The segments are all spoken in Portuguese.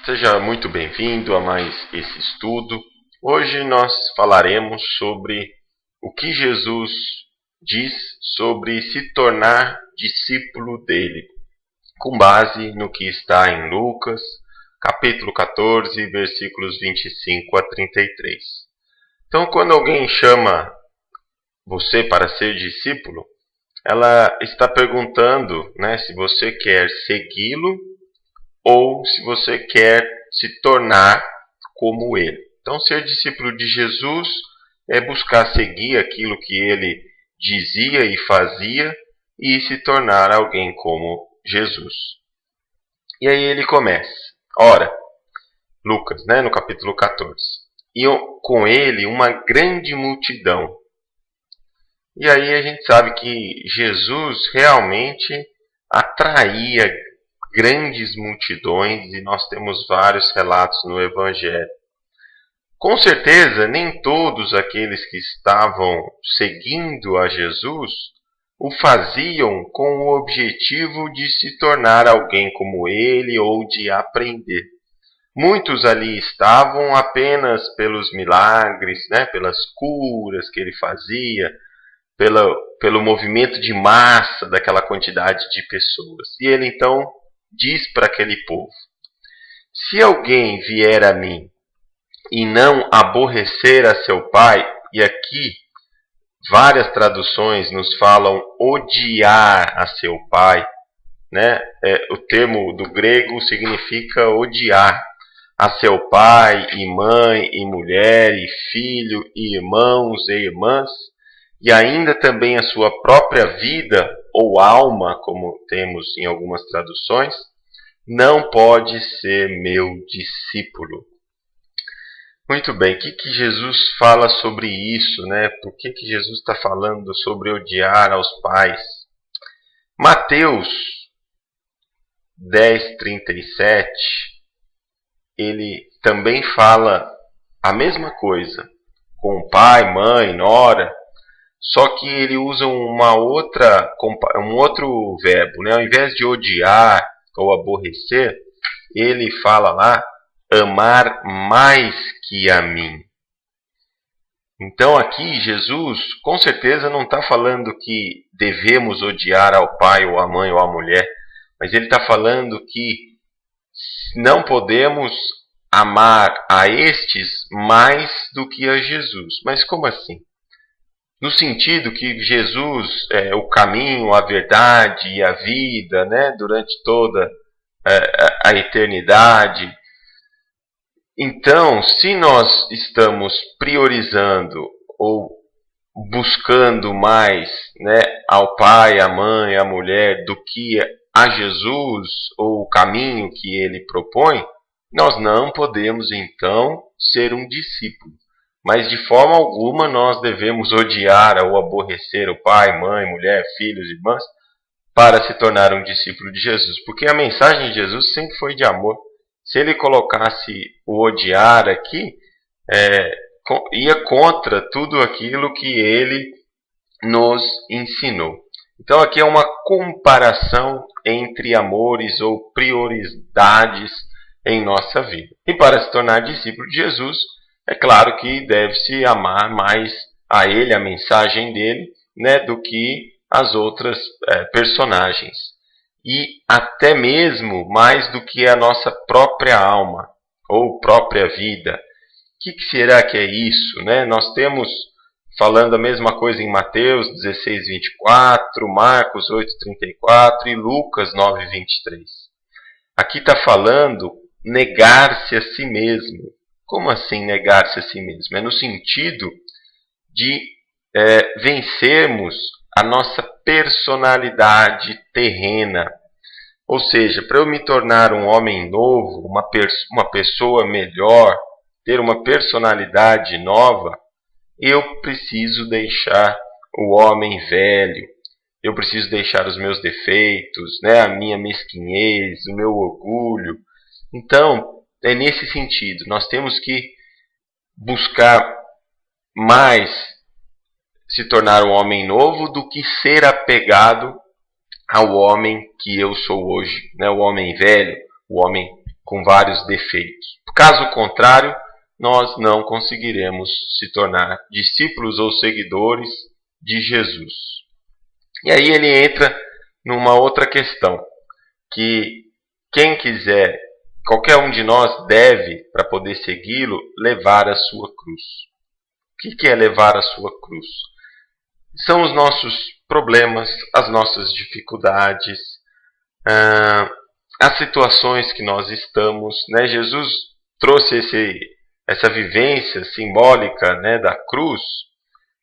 Seja muito bem-vindo a mais esse estudo. Hoje nós falaremos sobre o que Jesus diz sobre se tornar discípulo dele, com base no que está em Lucas, capítulo 14, versículos 25 a 33. Então, quando alguém chama você para ser discípulo, ela está perguntando, se você quer segui-lo ou se você quer se tornar como ele. Então, ser discípulo de Jesus é buscar seguir aquilo que ele dizia e fazia e se tornar alguém como Jesus. E aí ele começa. Ora, Lucas, no capítulo 14. E com ele uma grande multidão. E aí a gente sabe que Jesus realmente atraía grandes multidões, e nós temos vários relatos no Evangelho. Com certeza, nem todos aqueles que estavam seguindo a Jesus o faziam com o objetivo de se tornar alguém como ele ou de aprender. Muitos ali estavam apenas pelos milagres, pelas curas que ele fazia, pelo movimento de massa daquela quantidade de pessoas. E ele então diz para aquele povo: se alguém vier a mim e não aborrecer a seu pai, e aqui várias traduções nos falam odiar a seu pai, o termo do grego significa odiar a seu pai e mãe e mulher e filho e irmãos e irmãs, e ainda também a sua própria vida ou alma, como temos em algumas traduções, não pode ser meu discípulo. Muito bem, o que Jesus fala sobre isso? Por que Jesus está falando sobre odiar aos pais? Mateus 10:37, ele também fala a mesma coisa, com pai, mãe, nora, só que ele usa um outro verbo, Ao invés de odiar ou aborrecer, ele fala lá, amar mais que a mim. Então aqui Jesus com certeza não está falando que devemos odiar ao pai ou à mãe ou à mulher, mas ele está falando que não podemos amar a estes mais do que a Jesus. Mas como assim? No sentido que Jesus é o caminho, a verdade e a vida, durante toda a eternidade. Então, se nós estamos priorizando ou buscando mais ao pai, à mãe, à mulher do que a Jesus ou o caminho que ele propõe, nós não podemos então ser um discípulo. Mas de forma alguma nós devemos odiar ou aborrecer o pai, mãe, mulher, filhos, irmãs, para se tornar um discípulo de Jesus. Porque a mensagem de Jesus sempre foi de amor. Se ele colocasse o odiar aqui, ia contra tudo aquilo que ele nos ensinou. Então aqui é uma comparação entre amores ou prioridades em nossa vida. E para se tornar discípulo de Jesus, é claro que deve-se amar mais a ele, a mensagem dele, do que as outras personagens. E até mesmo mais do que a nossa própria alma ou própria vida. O que será que é isso? Nós temos falando a mesma coisa em Mateus 16:24, Marcos 8:34 e Lucas 9:23. Aqui está falando negar-se a si mesmo. Como assim negar-se a si mesmo? É no sentido de vencermos a nossa personalidade terrena. Ou seja, para eu me tornar um homem novo, uma pessoa melhor, ter uma personalidade nova, eu preciso deixar o homem velho. Eu preciso deixar os meus defeitos, a minha mesquinhez, o meu orgulho. Então, é nesse sentido, nós temos que buscar mais se tornar um homem novo do que ser apegado ao homem que eu sou hoje, o homem velho, o homem com vários defeitos. Caso contrário, nós não conseguiremos se tornar discípulos ou seguidores de Jesus. E aí ele entra numa outra questão, que quem quiser, qualquer um de nós deve, para poder segui-lo, levar a sua cruz. O que é levar a sua cruz? São os nossos problemas, as nossas dificuldades, as situações que nós estamos. Né? Jesus trouxe essa vivência simbólica, né, da cruz,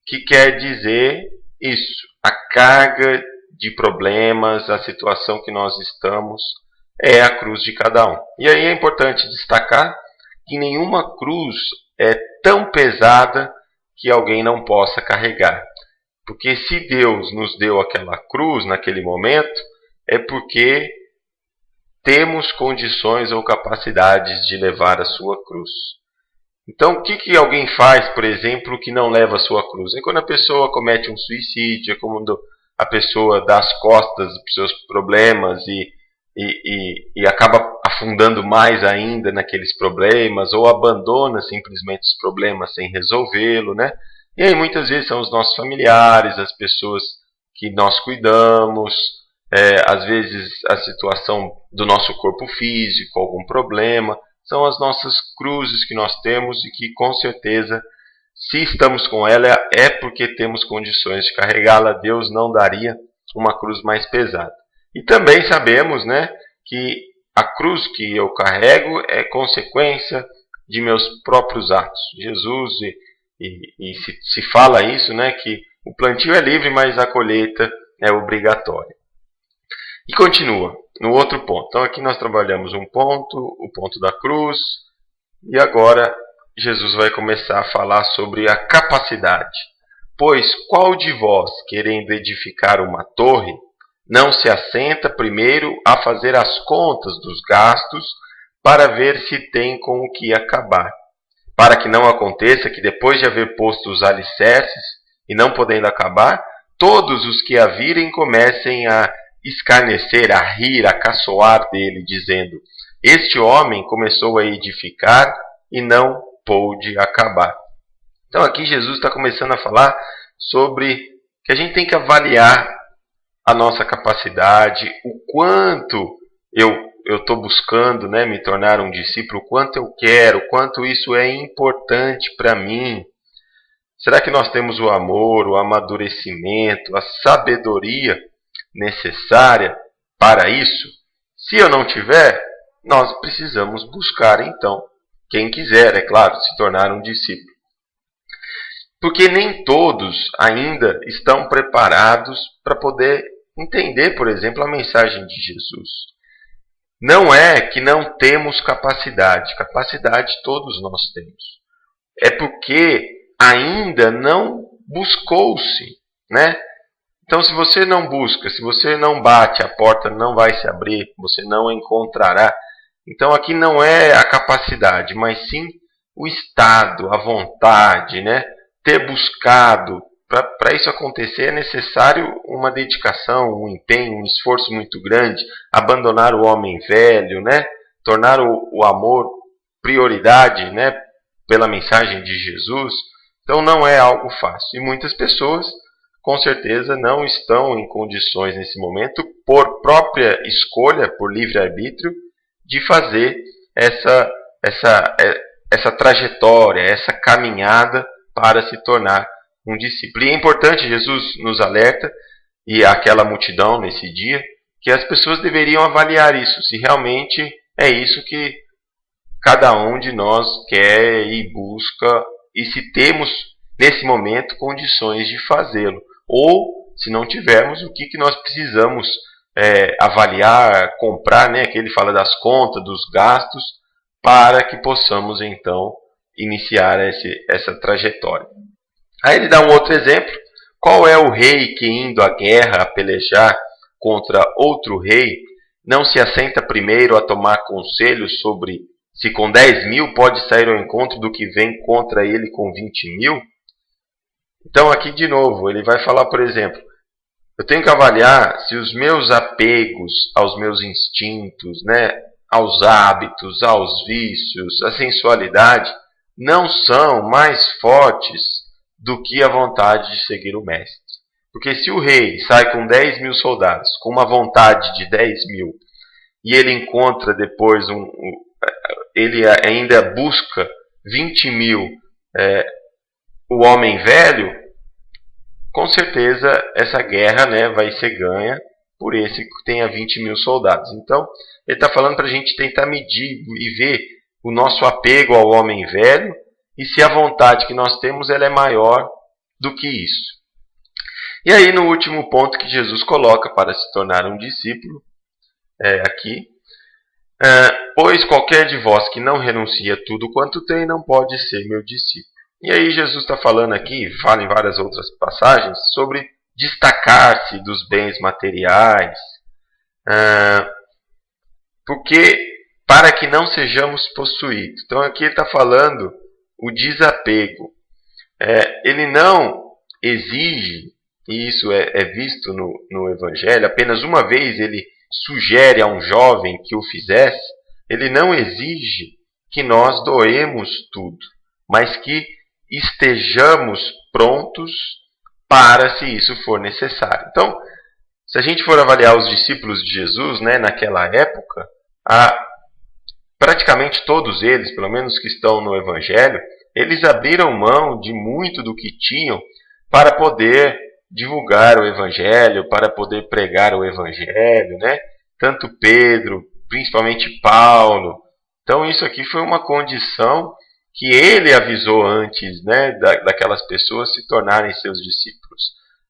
que quer dizer isso, a carga de problemas, a situação que nós estamos, é a cruz de cada um. E aí é importante destacar que nenhuma cruz é tão pesada que alguém não possa carregar. Porque se Deus nos deu aquela cruz naquele momento, é porque temos condições ou capacidades de levar a sua cruz. Então, o que alguém faz, por exemplo, que não leva a sua cruz? É quando a pessoa comete um suicídio, é quando a pessoa dá as costas para os seus problemas e acaba afundando mais ainda naqueles problemas, ou abandona simplesmente os problemas sem resolvê-lo, né? E aí muitas vezes são os nossos familiares, as pessoas que nós cuidamos, às vezes a situação do nosso corpo físico, algum problema, são as nossas cruzes que nós temos e que com certeza, se estamos com ela, é porque temos condições de carregá-la. Deus não daria uma cruz mais pesada. E também sabemos, né, que a cruz que eu carrego é consequência de meus próprios atos. Jesus, e se fala isso, né, que o plantio é livre, mas a colheita é obrigatória. E continua no outro ponto. Então aqui nós trabalhamos um ponto, o ponto da cruz, e agora Jesus vai começar a falar sobre a capacidade. Pois qual de vós, querendo edificar uma torre, não se assenta primeiro a fazer as contas dos gastos para ver se tem com o que acabar, para que não aconteça que depois de haver posto os alicerces e não podendo acabar, todos os que a virem comecem a escarnecer, a rir, a caçoar dele, dizendo: este homem começou a edificar e não pôde acabar. Então aqui Jesus está começando a falar sobre que a gente tem que avaliar a nossa capacidade, o quanto eu estou buscando, né, me tornar um discípulo, o quanto eu quero, o quanto isso é importante para mim. Será que nós temos o amor, o amadurecimento, a sabedoria necessária para isso? Se eu não tiver, nós precisamos buscar então, quem quiser, é claro, se tornar um discípulo. Porque nem todos ainda estão preparados para poder entender, por exemplo, a mensagem de Jesus. Não é que não temos capacidade todos nós temos. É porque ainda não buscou-se, né? Então, se você não busca, se você não bate, a porta não vai se abrir, você não encontrará. Então, aqui não é a capacidade, mas sim o estado, a vontade, né? Ter buscado. Para isso acontecer é necessário uma dedicação, um empenho, um esforço muito grande, abandonar o homem velho, né? Tornar o amor prioridade, né? Pela mensagem de Jesus. Então, não é algo fácil. E muitas pessoas, com certeza, não estão em condições nesse momento, por própria escolha, por livre-arbítrio, de fazer essa trajetória, essa caminhada para se tornar um discípulo. E é importante, Jesus nos alerta, e aquela multidão nesse dia, que as pessoas deveriam avaliar isso, se realmente é isso que cada um de nós quer e busca, e se temos, nesse momento, condições de fazê-lo. Ou, se não tivermos, o que nós precisamos avaliar, comprar, né? Aqui ele fala das contas, dos gastos, para que possamos, então, iniciar essa trajetória. Aí ele dá um outro exemplo. Qual é o rei que, indo à guerra a pelejar contra outro rei, não se assenta primeiro a tomar conselho sobre se com 10.000 pode sair ao encontro do que vem contra ele com 20.000? Então aqui de novo, ele vai falar, por exemplo, eu tenho que avaliar se os meus apegos aos meus instintos, né, aos hábitos, aos vícios, à sensualidade, não são mais fortes do que a vontade de seguir o mestre. Porque se o rei sai com 10 mil soldados, com uma vontade de 10 mil, e ele encontra depois ele ainda busca 20 mil, o homem velho, com certeza essa guerra, né, vai ser ganha por esse que tenha 20 mil soldados. Então, ele está falando para a gente tentar medir e ver o nosso apego ao homem velho e se a vontade que nós temos ela é maior do que isso. E aí, no último ponto que Jesus coloca para se tornar um discípulo, aqui, pois qualquer de vós que não renuncia tudo quanto tem, não pode ser meu discípulo. E aí Jesus está falando aqui, fala em várias outras passagens, sobre destacar-se dos bens materiais, porque para que não sejamos possuídos. Então aqui ele está falando o desapego. Ele não exige, e isso é visto no Evangelho, apenas uma vez ele sugere a um jovem que o fizesse, ele não exige que nós doemos tudo, mas que estejamos prontos para se isso for necessário. Então, se a gente for avaliar os discípulos de Jesus, né, naquela época, praticamente todos eles, pelo menos que estão no Evangelho, eles abriram mão de muito do que tinham para poder divulgar o Evangelho, para poder pregar o Evangelho, né? Tanto Pedro, principalmente Paulo. Então isso aqui foi uma condição que ele avisou antes, né, daquelas pessoas se tornarem seus discípulos.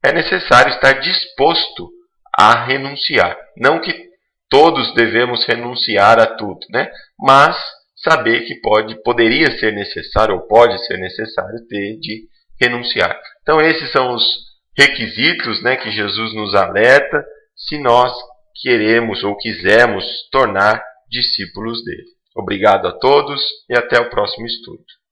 É necessário estar disposto a renunciar. Não que todos devemos renunciar a tudo, né? Mas saber que poderia ser necessário ou pode ser necessário ter de renunciar. Então esses são os requisitos, né, que Jesus nos alerta se nós queremos ou quisermos tornar discípulos dele. Obrigado a todos e até o próximo estudo.